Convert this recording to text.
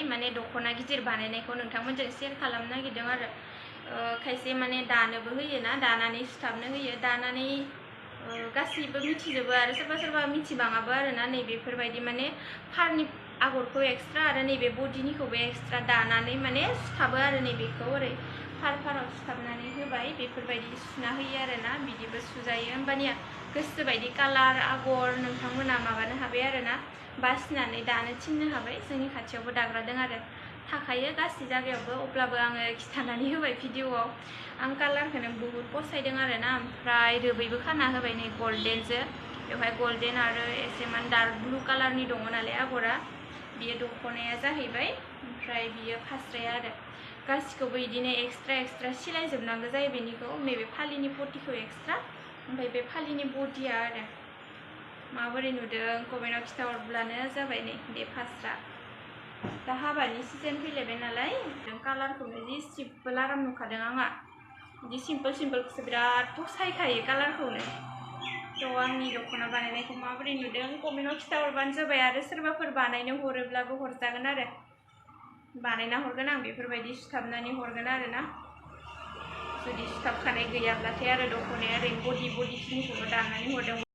माने दख'ना गिदिर बानायनायखौ नोंथांमोनजों शेयार खालामनो नागिरदों आरो खायसे माने दानोबो होयो ना दानानै सुथाबनो होयो दानानै गासैबो मिथिजोबो आरो सोरबा सोरबा मिथिबाङाबो आरो ना नैबेफोरबायदि माने फारनि आगरखौ एक्सट्रा आरो नैबे बडिनिखौबो एक्सट्रा दानानै माने सुथाबो आरो नैबेखौ ओरै फाराव सुथाबनानै होबाय बेफोरबायदि सुना होयो आरो ना बिदिबो सुजायो होमबानिया गोसोबायदि कालार आगर नोंथांमोना माबानो हाबाय आरो ना बासिनानै दानो थिननो हाबाय जोंनि खाथियावबो दाग्रा दं आरो थाखायो गासै जायगायावबो अब्लाबो आङो खिथानानै होबाय भिडिअआव आं कालारखौनो बुहुत फसायदों आरो ना ओमफ्राय रोबैबो खाना होबाय नै गल्डेनजो बेवहाय गल्डेन आरो एसेमान डार्क ब्लु कालारनि दङ नालाय आगरा बियो दख'नाया जाहैबाय ओमफ्राय बियो फास्राया आरो गासिखौबो बिदिनो एक्सट्रा सिलायजोबनांगौ जायो बेनिखौ नैबे फालिनि पटिखौ एक्सट्रा ओमफ्राय बे फालिनि बडिया आरो माबोरै नुदों कमेन्टआव खिथाहरब्लानो जाबाय नै बे फास्रा दा हाबानि सिजन फैलायबाय नालाय कालारखौनो जि सिम्पोल आराम नुखादों आंहा बिदि सिम्पोलखौसो बिराद फसायखायो कालारखौनो थ' आंनि दख'ना बानायनायखौ माबोरै नुदों कमेन्टआव खिथाहरबानो जाबाय आरो सोरबाफोर बानायनो हरोब्लाबो हरजागोन आरो बानायना हरगोन आं बेफोरबायदि सुथाबनानै हरगोन आरो ना जुदि सुथाबखानाय गैयाब्लाथाय आरो दख'नाया ओरै बडिखिनिखौबो दानानै हरदों